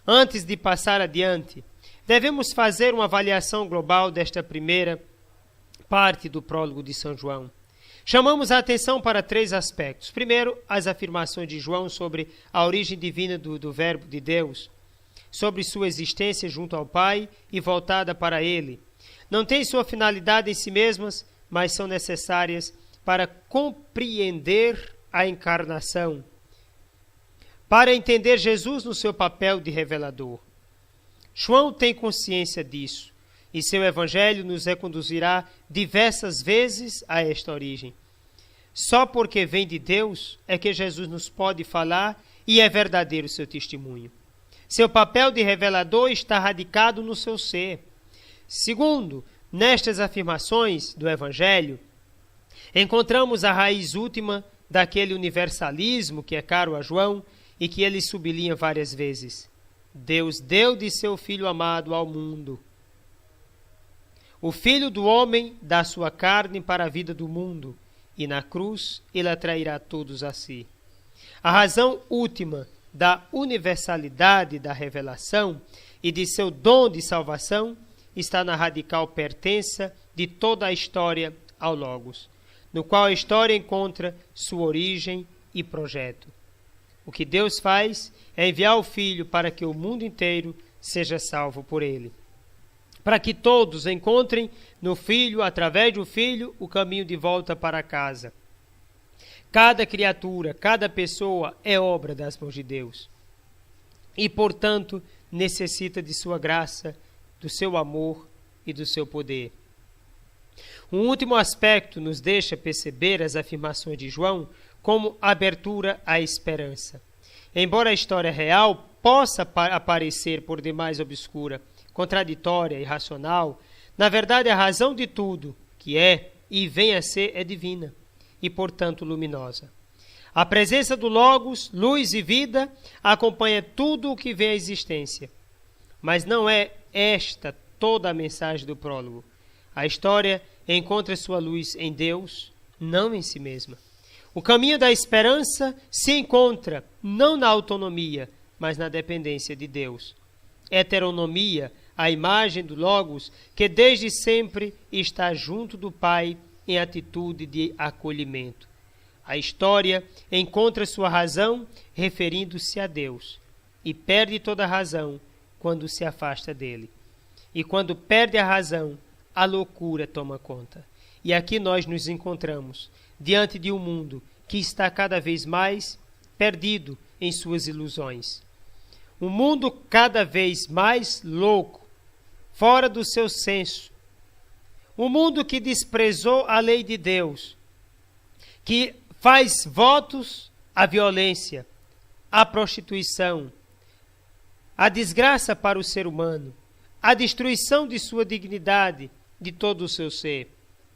Antes de passar adiante, devemos fazer uma avaliação global desta primeira parte do prólogo de São João. Chamamos a atenção para 3 aspectos. Primeiro, as afirmações de João sobre a origem divina do Verbo de Deus, sobre sua existência junto ao Pai e voltada para Ele. Não têm sua finalidade em si mesmas, mas são necessárias para compreender a encarnação, para entender Jesus no seu papel de revelador. João tem consciência disso, e seu evangelho nos reconduzirá diversas vezes a esta origem. Só porque vem de Deus é que Jesus nos pode falar e é verdadeiro seu testemunho. Seu papel de revelador está radicado no seu ser. Segundo, nestas afirmações do evangelho, encontramos a raiz última daquele universalismo que é caro a João e que ele sublinha várias vezes. Deus deu de seu Filho amado ao mundo. O Filho do homem dá sua carne para a vida do mundo, e na cruz ele atrairá todos a si. A razão última da universalidade da revelação e de seu dom de salvação está na radical pertença de toda a história ao Logos, no qual a história encontra sua origem e projeto. O que Deus faz é enviar o Filho para que o mundo inteiro seja salvo por ele, para que todos encontrem no Filho, através do Filho, o caminho de volta para casa. Cada criatura, cada pessoa é obra das mãos de Deus e, portanto, necessita de sua graça, do seu amor e do seu poder. Um último aspecto nos deixa perceber as afirmações de João como abertura à esperança. Embora a história real possa aparecer por demais obscura, contraditória e irracional, na verdade a razão de tudo que é e vem a ser é divina e, portanto, luminosa. A presença do Logos, luz e vida, acompanha tudo o que vem à existência. Mas não é esta toda a mensagem do prólogo. A história encontra sua luz em Deus, não em si mesma. O caminho da esperança se encontra não na autonomia, mas na dependência de Deus. Heteronomia, a imagem do Logos, que desde sempre está junto do Pai em atitude de acolhimento. A história encontra sua razão referindo-se a Deus e perde toda a razão quando se afasta dele. E quando perde a razão, a loucura toma conta. E aqui nós nos encontramos diante de um mundo que está cada vez mais perdido em suas ilusões. Um mundo cada vez mais louco, fora do seu senso. Um mundo que desprezou a lei de Deus, que faz votos à violência, à prostituição, à desgraça para o ser humano, à destruição de sua dignidade, de todo o seu ser.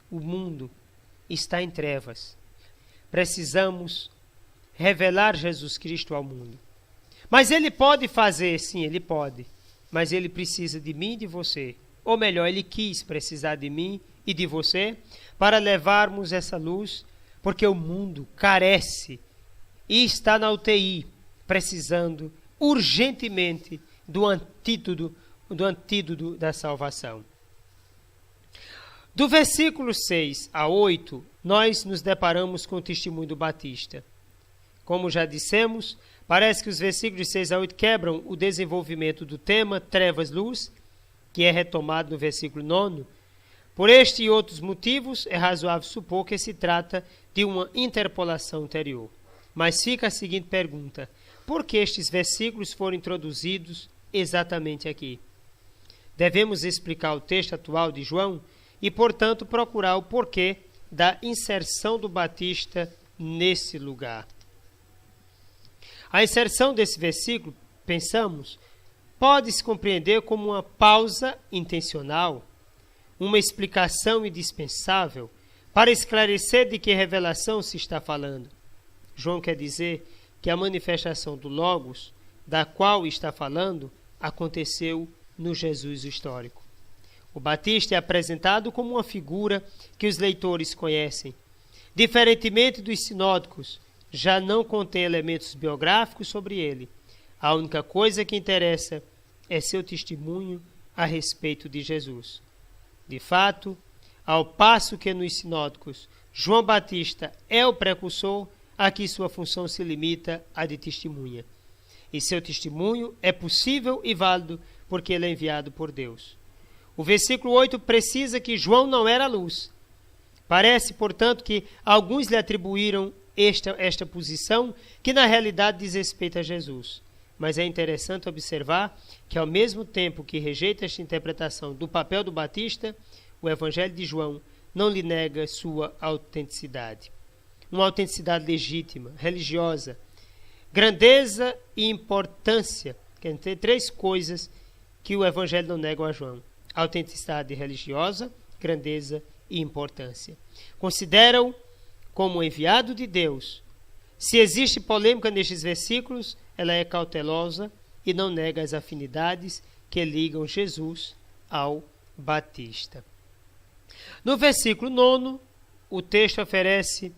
O mundo está em trevas. Precisamos revelar Jesus Cristo ao mundo. Mas ele pode fazer, sim, ele pode. Mas ele precisa de mim e de você. Ou melhor, ele quis precisar de mim e de você para levarmos essa luz, porque o mundo carece e está na UTI, precisando urgentemente do antídoto da salvação. Do versículo 6 a 8, nós nos deparamos com o testemunho do Batista. Como já dissemos, parece que os versículos 6 a 8 quebram o desenvolvimento do tema trevas-luz, que é retomado no versículo 9. Por este e outros motivos, é razoável supor que se trata de uma interpolação anterior. Mas fica a seguinte pergunta: por que estes versículos foram introduzidos exatamente aqui? Devemos explicar o texto atual de João e, portanto, procurar o porquê da inserção do Batista nesse lugar. A inserção desse versículo, pensamos, pode-se compreender como uma pausa intencional, uma explicação indispensável para esclarecer de que revelação se está falando. João quer dizer que a manifestação do Logos, da qual está falando, aconteceu no Jesus histórico. O Batista é apresentado como uma figura que os leitores conhecem. Diferentemente dos sinóticos, já não contém elementos biográficos sobre ele. A única coisa que interessa é seu testemunho a respeito de Jesus. De fato, ao passo que nos sinóticos João Batista é o precursor, aqui sua função se limita à de testemunha. E seu testemunho é possível e válido porque ele é enviado por Deus. O versículo 8 precisa que João não era luz. Parece, portanto, que alguns lhe atribuíram esta posição, que na realidade diz respeito a Jesus. Mas é interessante observar que, ao mesmo tempo que rejeita esta interpretação do papel do Batista, o Evangelho de João não lhe nega sua autenticidade. Uma autenticidade legítima, religiosa, grandeza e importância. Quer dizer, três coisas que o Evangelho não nega a João: autenticidade religiosa, grandeza e importância. Considera-o como enviado de Deus. Se existe polêmica nestes versículos, ela é cautelosa e não nega as afinidades que ligam Jesus ao Batista. No versículo 9, o texto oferece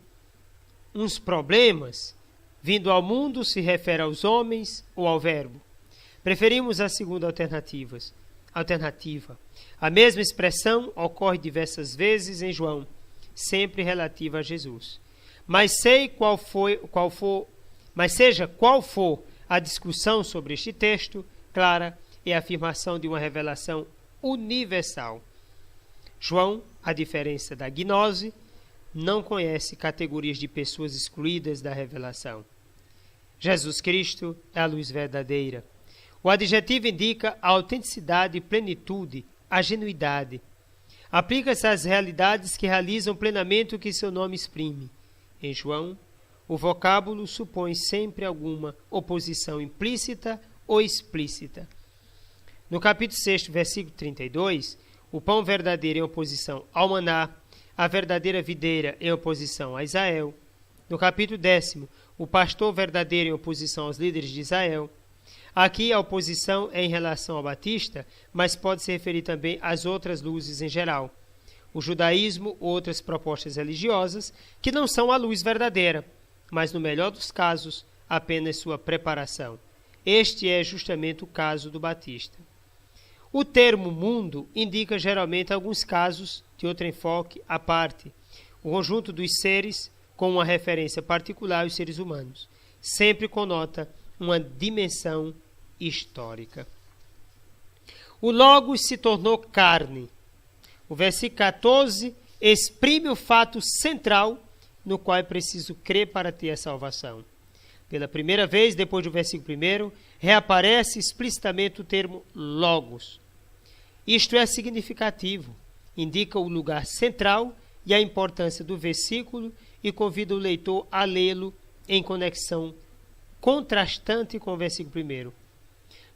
uns problemas. Vindo ao mundo se refere aos homens ou ao verbo. Preferimos a segunda alternativa. A mesma expressão ocorre diversas vezes em João, sempre relativa a Jesus. Mas seja qual for a discussão sobre este texto, clara é a afirmação de uma revelação universal. João, a diferença da gnose, não conhece categorias de pessoas excluídas da revelação. Jesus Cristo é a luz verdadeira. O adjetivo indica a autenticidade e plenitude, a genuidade. Aplica-se às realidades que realizam plenamente o que seu nome exprime. Em João, o vocábulo supõe sempre alguma oposição implícita ou explícita. No capítulo 6, versículo 32, o pão verdadeiro em oposição ao maná, a verdadeira videira em oposição a Israel. No capítulo 10, o pastor verdadeiro em oposição aos líderes de Israel. Aqui a oposição é em relação ao Batista, mas pode se referir também às outras luzes em geral. O judaísmo ou outras propostas religiosas que não são a luz verdadeira, mas no melhor dos casos, apenas sua preparação. Este é justamente o caso do Batista. O termo mundo indica geralmente alguns casos de outro enfoque à parte, o conjunto dos seres com uma referência particular aos seres humanos. Sempre conota uma dimensão histórica. O Logos se tornou carne. O versículo 14 exprime o fato central no qual é preciso crer para ter a salvação. Pela primeira vez, depois do versículo 1, reaparece explicitamente o termo Logos. Isto é significativo, indica o lugar central e a importância do versículo e convida o leitor a lê-lo em conexão contrastante com o versículo 1.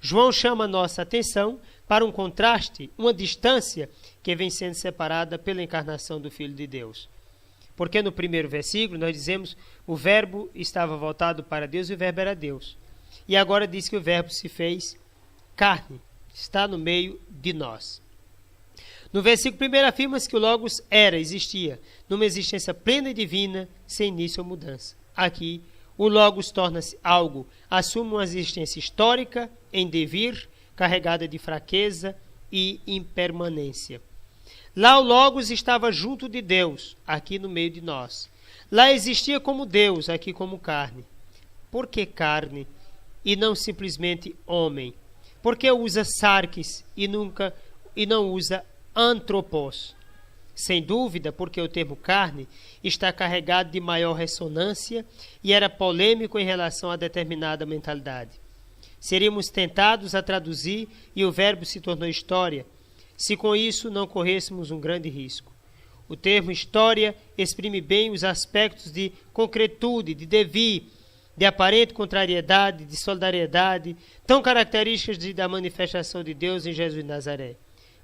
João chama nossa atenção para um contraste, uma distância que vem sendo separada pela encarnação do Filho de Deus. Porque no primeiro versículo nós dizemos o verbo estava voltado para Deus e o verbo era Deus. E agora diz que o verbo se fez carne, está no meio de nós. No versículo 1 afirma-se que o Logos existia, numa existência plena e divina, sem início ou mudança. Aqui, o Logos torna-se algo, assume uma existência histórica, em devir, carregada de fraqueza e impermanência. Lá o Logos estava junto de Deus, aqui no meio de nós. Lá existia como Deus, aqui como carne. Por que carne e não simplesmente homem? Por que usa sarkis e não usa antropos? Sem dúvida, porque o termo carne está carregado de maior ressonância e era polêmico em relação a determinada mentalidade. Seríamos tentados a traduzir e o verbo se tornou história, se com isso não corrêssemos um grande risco. O termo história exprime bem os aspectos de concretude, de devir, de aparente contrariedade, de solidariedade, tão características da manifestação de Deus em Jesus de Nazaré,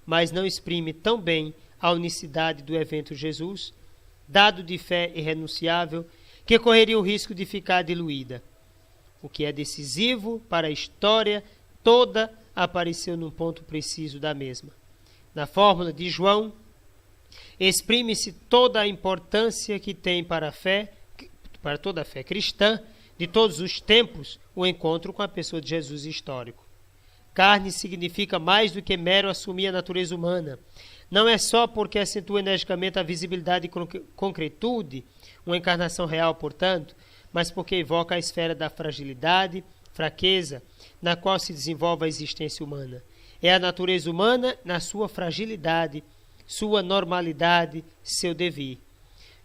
mas não exprime tão bem a unicidade do evento Jesus, dado de fé irrenunciável, que correria o risco de ficar diluída. O que é decisivo para a história toda apareceu num ponto preciso da mesma. Na fórmula de João, exprime-se toda a importância que tem para toda a fé cristã, de todos os tempos, o encontro com a pessoa de Jesus histórico. Carne significa mais do que mero assumir a natureza humana. Não é só porque acentua energicamente a visibilidade e concretude, uma encarnação real, portanto, mas porque evoca a esfera da fragilidade, fraqueza, na qual se desenvolve a existência humana. É a natureza humana na sua fragilidade, sua normalidade, seu devir.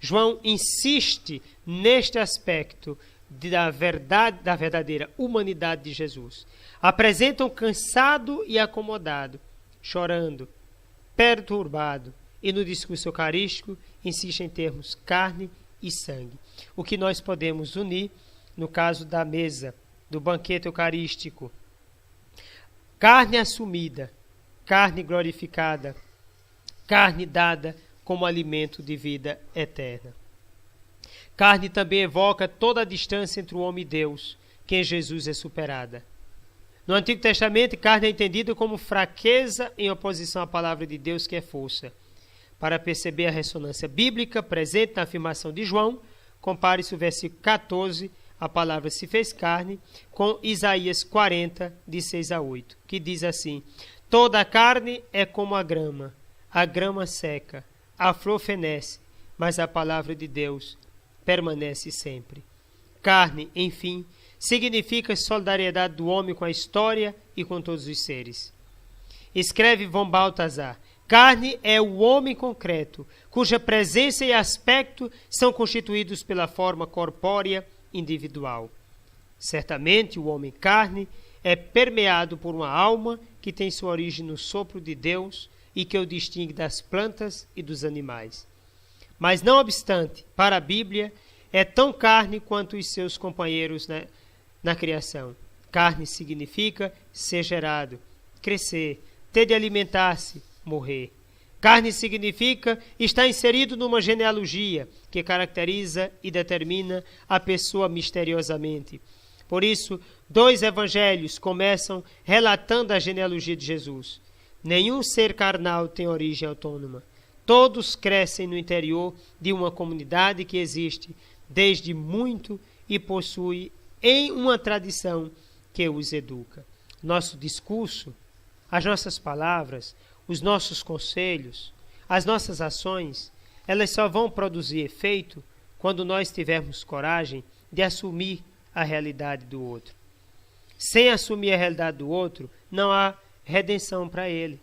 João insiste neste aspecto da verdadeira humanidade de Jesus. Apresenta-o cansado e acomodado, chorando, perturbado, e no discurso eucarístico insiste em termos carne e sangue. O que nós podemos unir no caso da mesa, do banquete eucarístico. Carne assumida, carne glorificada, carne dada como alimento de vida eterna. Carne também evoca toda a distância entre o homem e Deus, que em Jesus é superada. No Antigo Testamento, carne é entendida como fraqueza em oposição à palavra de Deus, que é força. Para perceber a ressonância bíblica presente na afirmação de João, compare-se o versículo 14, a palavra se fez carne, com Isaías 40, de 6 a 8, que diz assim: toda a carne é como a grama seca, a flor fenece, mas a palavra de Deus permanece sempre. Carne, enfim, significa solidariedade do homem com a história e com todos os seres. Escreve von Balthasar: carne é o homem concreto, cuja presença e aspecto são constituídos pela forma corpórea individual. Certamente o homem carne é permeado por uma alma que tem sua origem no sopro de Deus e que o distingue das plantas e dos animais. Mas não obstante, para a Bíblia, é tão carne quanto os seus companheiros na criação. Carne significa ser gerado, crescer, ter de alimentar-se, morrer. Carne significa estar inserido numa genealogia que caracteriza e determina a pessoa misteriosamente. Por isso, 2 evangelhos começam relatando a genealogia de Jesus. Nenhum ser carnal tem origem autônoma. Todos crescem no interior de uma comunidade que existe desde muito e possui em uma tradição que os educa. Nosso discurso, as nossas palavras, os nossos conselhos, as nossas ações, elas só vão produzir efeito quando nós tivermos coragem de assumir a realidade do outro. Sem assumir a realidade do outro, não há redenção para ele.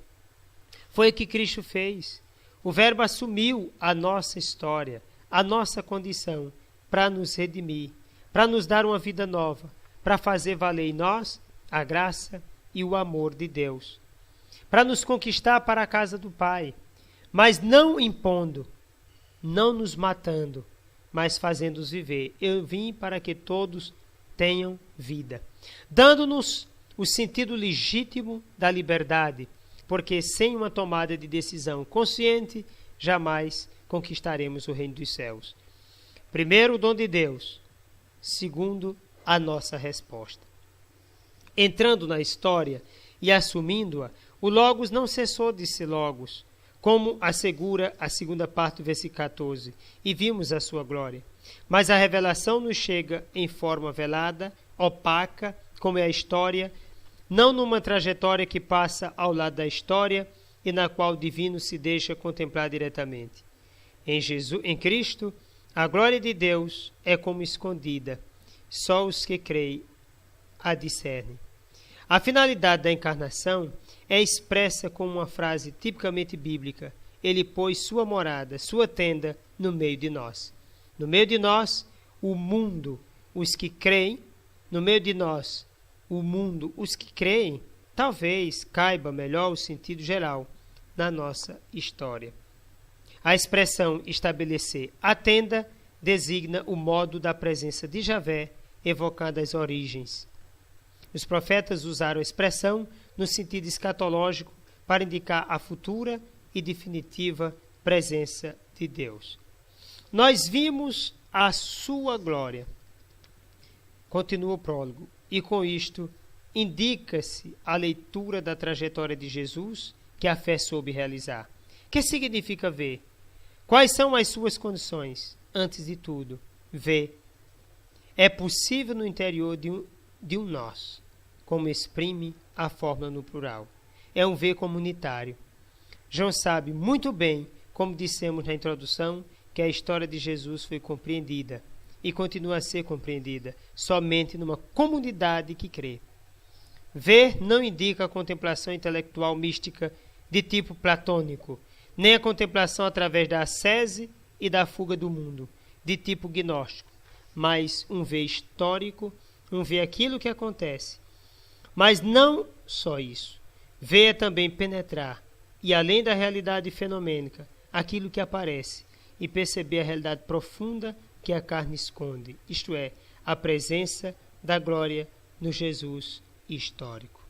Foi o que Cristo fez. O Verbo assumiu a nossa história, a nossa condição, para nos redimir, para nos dar uma vida nova, para fazer valer em nós a graça e o amor de Deus, para nos conquistar para a casa do Pai, mas não impondo, não nos matando, mas fazendo-os viver. Eu vim para que todos tenham vida, dando-nos o sentido legítimo da liberdade, porque sem uma tomada de decisão consciente, jamais conquistaremos o reino dos céus. Primeiro, o dom de Deus. Segundo, a nossa resposta. Entrando na história e assumindo-a, o Logos não cessou de ser Logos, como assegura a segunda parte do versículo 14, e vimos a sua glória. Mas a revelação nos chega em forma velada, opaca, como é a história, não numa trajetória que passa ao lado da história e na qual o divino se deixa contemplar diretamente. Em Cristo, a glória de Deus é como escondida, só os que creem a discernem. A finalidade da encarnação é expressa com uma frase tipicamente bíblica: ele pôs sua morada, sua tenda no meio de nós. No meio de nós, o mundo, os que creem. No meio de nós, o mundo, os que creem. Talvez caiba melhor o sentido geral na nossa história. A expressão estabelecer a tenda designa o modo da presença de Javé, evocando as origens. Os profetas usaram a expressão no sentido escatológico para indicar a futura e definitiva presença de Deus. Nós vimos a sua glória. Continua o prólogo. E com isto indica-se a leitura da trajetória de Jesus que a fé soube realizar. O que significa ver? Quais são as suas condições? Antes de tudo, ver. é possível no interior de um nós, como exprime a fórmula no plural. É um ver comunitário. João sabe muito bem, como dissemos na introdução, que a história de Jesus foi compreendida e continua a ser compreendida somente numa comunidade que crê. Ver não indica a contemplação intelectual mística de tipo platônico, nem a contemplação através da ascese e da fuga do mundo, de tipo gnóstico, mas um ver histórico, um ver aquilo que acontece. Mas não só isso. Ver é também penetrar, e além da realidade fenomênica, aquilo que aparece, e perceber a realidade profunda que a carne esconde, isto é, a presença da glória no Jesus histórico.